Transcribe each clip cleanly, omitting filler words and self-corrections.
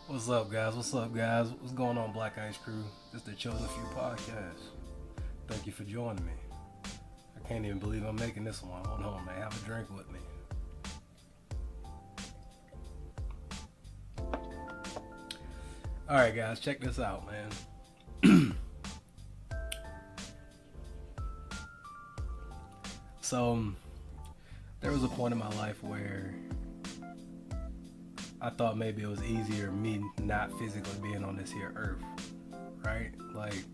What's up, guys? What's up, guys? What's going on, Black Ice Crew? This is the Chosen Few podcast. Thank you for joining me. I can't even believe I'm making this one. Hold on, man. Have a drink with me. All right, guys, check this out, man. So, there was a point in my life where I thought maybe it was easier me not physically being on this here earth, right? Like,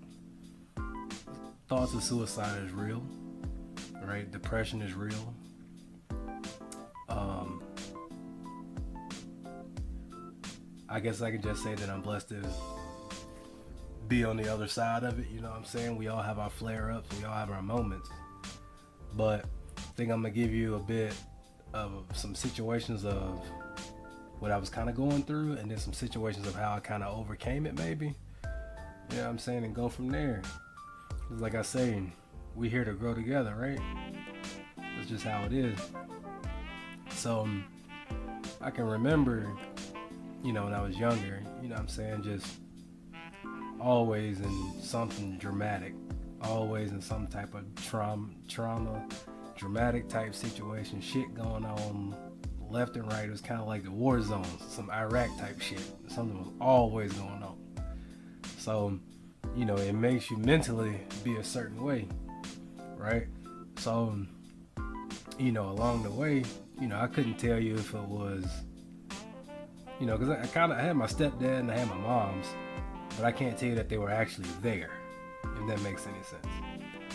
thoughts of suicide is real, right? Depression is real. Um, I guess I can just say that I'm blessed to be on the other side of it. You know what I'm saying? We all have our flare ups, we all have our moments. But I think I'm gonna give you a bit of some situations of what I was kind of going through, and then some situations of how I kind of overcame it, maybe. You know what I'm saying? And go from there. 'Cause like I say, we here to grow together, right? That's just how it is. So I can remember, when I was younger, you know what I'm saying, just always in something dramatic, always in some type of trauma, dramatic type situation, shit going on left and right. It was kind of like the war zones, some Iraq type shit. Something was always going on. So, it makes you mentally be a certain way, right? So, along the way, I couldn't tell you if it was, because I had my stepdad and I had my mom's, but I can't tell you that they were actually there, if that makes any sense.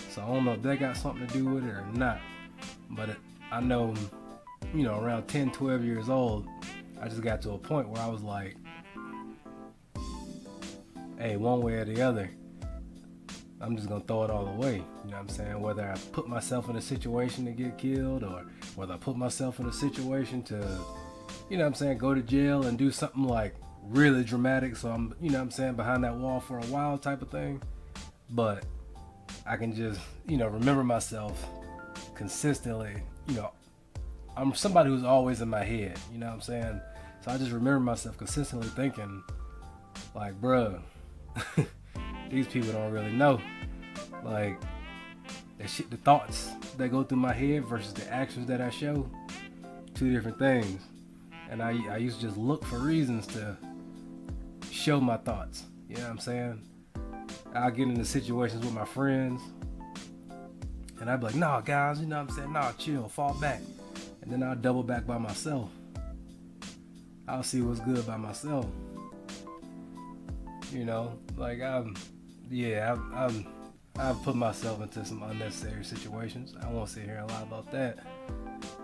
So I don't know if that got something to do with it or not, but I know, around 10, 12 years old, I just got to a point where I was like, hey, one way or the other, I'm just gonna throw it all away. You know what I'm saying? Whether I put myself in a situation to get killed, or whether I put myself in a situation to, go to jail and do something like really dramatic, so I'm, behind that wall for a while type of thing. But I can just, remember myself consistently, I'm somebody who's always in my head, you know what I'm saying? So I just remember myself consistently thinking, like, bruh, these people don't really know. Like, that shit, the thoughts that go through my head versus the actions that I show, two different things. And I used to just look for reasons to show my thoughts, you know what I'm saying? I'll get into situations with my friends, and I'd be like, nah, guys, you know what I'm saying? Nah, chill, fall back. And then I'll double back by myself. I'll see what's good by myself. Like I've put myself into some unnecessary situations. I won't sit here and lie about that.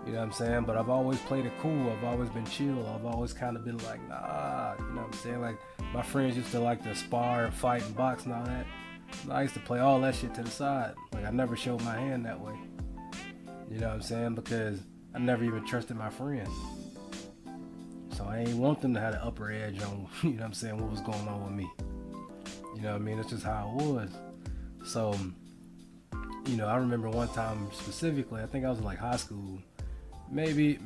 You know what I'm saying? But I've always played it cool. I've always been chill. I've always kind of been like, nah, you know what I'm saying? Like, my friends used to like to spar and fight and box and all that. I used to play all that shit to the side. Like, I never showed my hand that way. You know what I'm saying? Because I never even trusted my friends. So I ain't want them to have the upper edge on, you know what I'm saying, what was going on with me. You know what I mean? That's just how it was. So, I remember one time specifically, I think I was in like high school. Maybe,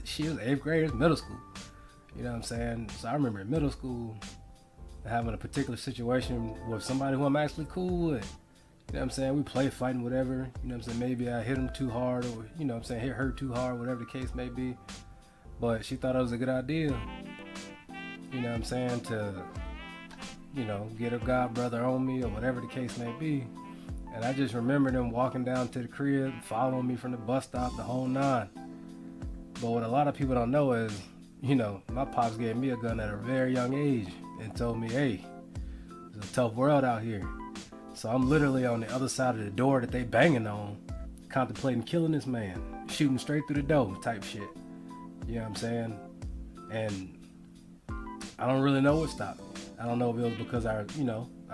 she was 8th grade, it was middle school. You know what I'm saying? So I remember in middle school having a particular situation with somebody who I'm actually cool with. You know what I'm saying? We play fighting, whatever. You know what I'm saying? Maybe I hit him too hard, or, hit her too hard, whatever the case may be. But she thought it was a good idea, you know what I'm saying, to, get her god brother on me, or whatever the case may be. And I just remember them walking down to the crib, following me from the bus stop, the whole nine. But what a lot of people don't know is, my pops gave me a gun at a very young age and told me, hey, it's a tough world out here. So I'm literally on the other side of the door that they banging on, contemplating killing this man, shooting straight through the door type shit. You know what I'm saying? And I don't really know what stopped me. I don't know if it was because I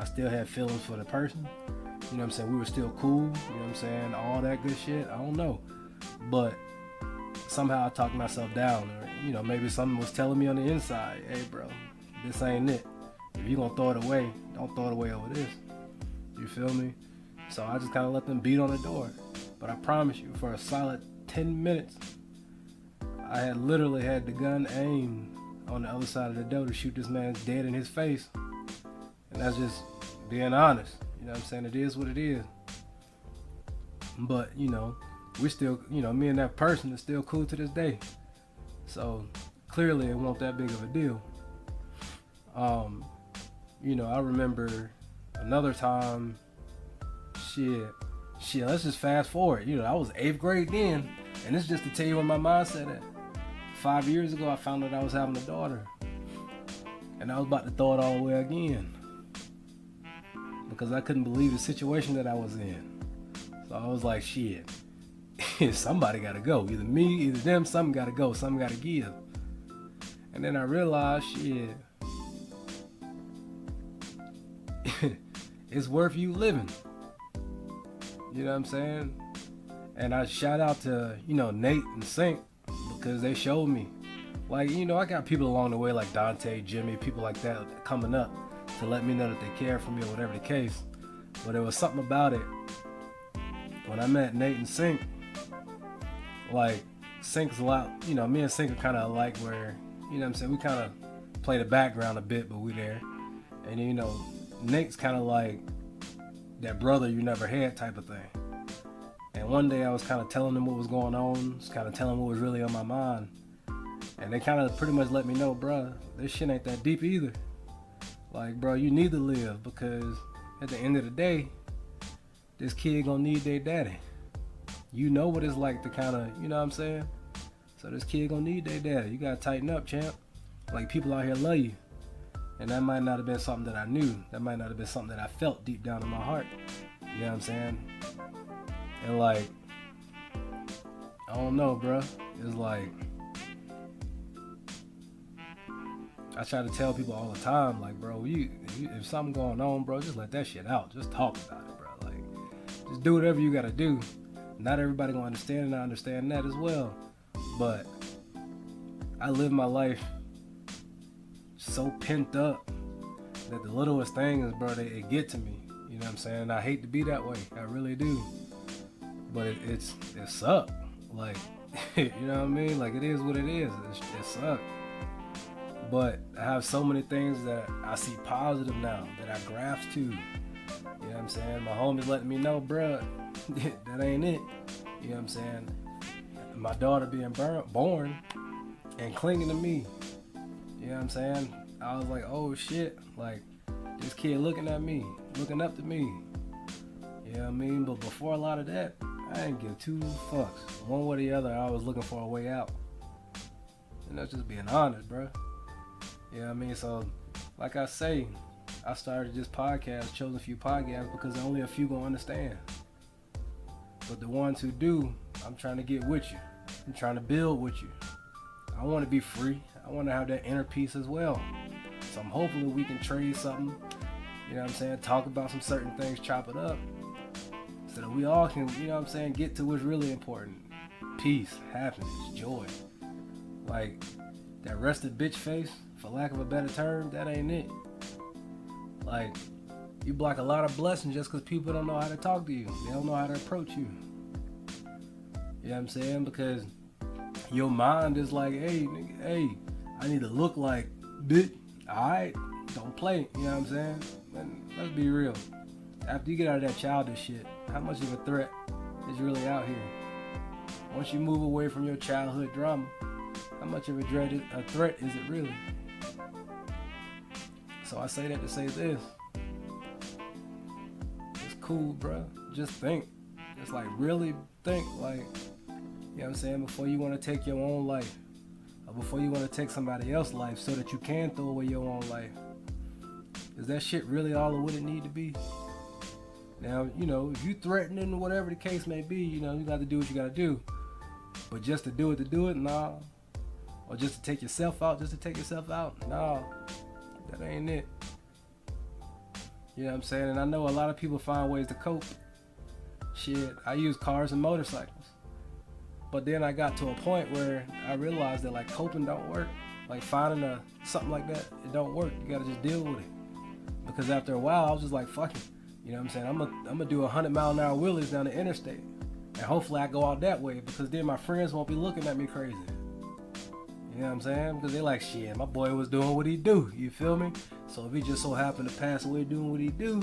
still had feelings for the person. You know what I'm saying? We were still cool. You know what I'm saying? All that good shit. I don't know. But somehow I talked myself down. Or, maybe something was telling me on the inside, hey, bro, this ain't it. If you gonna throw it away, don't throw it away over this. You feel me? So I just kind of let them beat on the door. But I promise you, for a solid 10 minutes, I had literally had the gun aimed on the other side of the door to shoot this man dead in his face. And that's just being honest. You know what I'm saying? It is what it is. But, we're still, me and that person is still cool to this day. So clearly it wasn't that big of a deal. I remember another time, let's just fast forward. I was 8th grade then, and this is just to tell you where my mindset at. 5 years ago, I found out I was having a daughter, and I was about to throw it all away again because I couldn't believe the situation that I was in. So I was like, shit, somebody gotta go. Either me, either them, something gotta go, something gotta give. And then I realized, shit, it's worth you living. You know what I'm saying? And I shout out to, Nate and Sink, because they showed me. Like, I got people along the way like Dante, Jimmy, people like that coming up to let me know that they care for me or whatever the case. But there was something about it. When I met Nate and Sink, like, Sink's a lot, me and Sink are kind of alike where, we kind of play the background a bit, but we there. And, Nate's kind of like that brother you never had type of thing. And one day I was kind of telling them what was going on, just kind of telling them what was really on my mind. And they kind of pretty much let me know, bruh, this shit ain't that deep either. Like, bro, you need to live because at the end of the day, this kid gonna need their daddy. You know what it's like to kind of, you know what I'm saying? So this kid gonna need their daddy. You gotta tighten up, champ. Like, people out here love you. And that might not have been something that I knew. That might not have been something that I felt deep down in my heart. You know what I'm saying? And like, I don't know, bro. It's like, I try to tell people all the time, like, bro, if something going on, bro, just let that shit out. Just talk about it, bro. Like, just do whatever you gotta do. Not everybody gonna understand, and I understand that as well. But I live my life so pent up that the littlest things, bro, it get to me. You know what I'm saying? I hate to be that way. I really do. But it sucks. Like, you know what I mean? Like, it is what it is. It sucks. But I have so many things that I see positive now that I grasp to. You know what I'm saying? My homie's letting me know, bruh, that ain't it. You know what I'm saying? My daughter being born and clinging to me. You know what I'm saying? I was like, oh shit, like, this kid looking at me, looking up to me. You know what I mean? But before a lot of that, I didn't give two fucks. One way or the other, I was looking for a way out. And that's just being honest, bro. You know what I mean? So, like I say, I started this podcast, chose a few podcasts because only a few gonna understand. But the ones who do, I'm trying to get with you. I'm trying to build with you. I want to be free. I want to have that inner peace as well. So I'm hoping we can trade something, you know what I'm saying, talk about some certain things, chop it up, so that we all can, you know what I'm saying, get to what's really important. Peace, happiness, joy. Like, that rested bitch face, for lack of a better term, that ain't it. Like, you block a lot of blessings just because people don't know how to talk to you. They don't know how to approach you. You know what I'm saying? Because your mind is like, hey, nigga, hey, I need to look like, bitch, alright? Don't play, you know what I'm saying? Man, let's be real. After you get out of that childish shit, how much of a threat is really out here? Once you move away from your childhood drama, how much of a threat is it really? So I say that to say this. It's cool, bro. Just think. Just like really think, like, you know what I'm saying, before you want to take your own life, or before you want to take somebody else's life so that you can throw away your own life. Is that shit really all of what it need to be? Now, you know, if you threatening whatever the case may be, you know, you got to do what you got to do. But just to do it, nah. Or just to take yourself out, nah. That ain't it. You know what I'm saying? And I know a lot of people find ways to cope. Shit, I use cars and motorcycles. But then I got to a point where I realized that, like, coping don't work. Like, finding something like that, it don't work. You gotta just deal with it. Because after a while, I was just like, fuck it. You know what I'm saying? I'm gonna do 100-mile-an-hour wheelies down the interstate. And hopefully I go out that way, because then my friends won't be looking at me crazy. You know what I'm saying? Because they like, shit, my boy was doing what he do. You feel me? So if he just so happened to pass away doing what he do,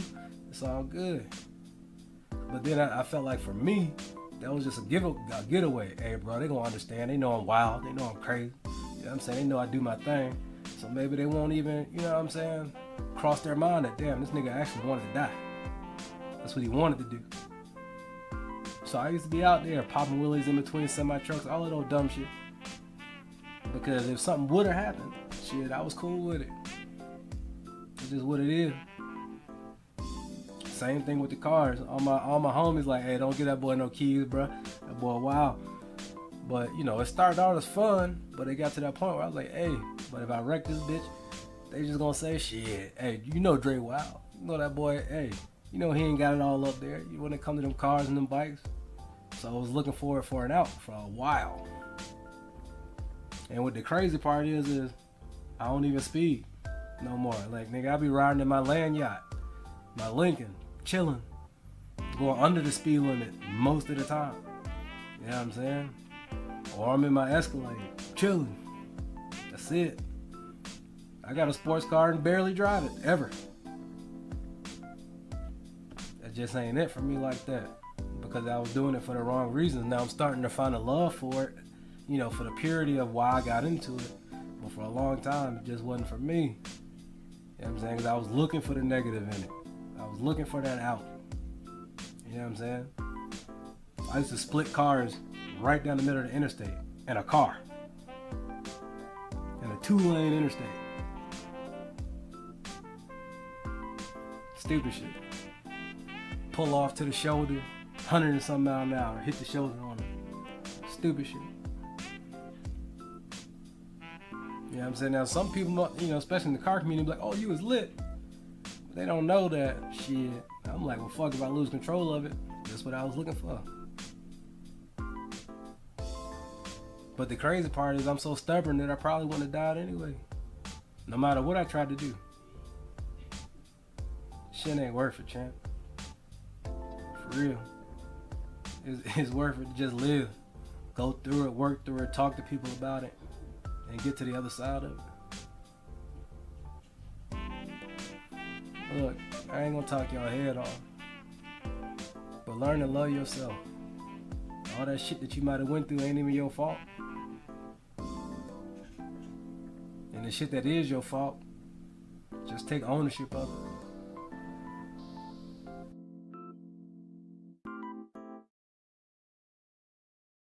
it's all good. But then I felt like for me, that was just a getaway. Hey, bro, they gonna understand. They know I'm wild. They know I'm crazy. You know what I'm saying? They know I do my thing. So maybe they won't even, you know what I'm saying, cross their mind that, damn, this nigga actually wanted to die. That's what he wanted to do. So I used to be out there popping wheelies in between semi-trucks, all of those dumb shit. Because if something would have happened, shit, I was cool with it. It's just what it is. Same thing with the cars. All my homies like, hey, don't give that boy no keys, bro. That boy wild. But you know, it started out as fun, but it got to that point where I was like, hey, but if I wreck this bitch, they just gonna say, shit, hey, you know Dre wild. You know that boy, hey, you know he ain't got it all up there. You when it come to them cars and them bikes. So I was looking forward for an out for a while. And what the crazy part is I don't even speed no more. Like, nigga, I be riding in my land yacht, my Lincoln, chilling, going under the speed limit most of the time. You know what I'm saying? Or I'm in my Escalade, chilling. That's it. I got a sports car and barely drive it, ever. That just ain't it for me like that. Because I was doing it for the wrong reasons. Now I'm starting to find a love for it, you know, for the purity of why I got into it. But for a long time, it just wasn't for me. You know what I'm saying? Because I was looking for the negative in it. I was looking for that out. You know what I'm saying? I used to split cars right down the middle of the interstate in a car. In a 2-lane interstate. Stupid shit. Pull off to the shoulder, 100 and some mile an hour, hit the shoulder on it. Stupid shit. You know what I'm saying? Now some people, you know, especially in the car community, be like, oh, you was lit. But they don't know that shit. I'm like, well, fuck if I lose control of it. That's what I was looking for. But the crazy part is I'm so stubborn that I probably wouldn't have died anyway. No matter what I tried to do. Shit ain't worth it, champ. For real. It's worth it to just live. Go through it, work through it, talk to people about it, and get to the other side of it. Look, I ain't gonna talk y'all head off. But learn to love yourself. All that shit that you might have went through ain't even your fault. And the shit that is your fault, just take ownership of it.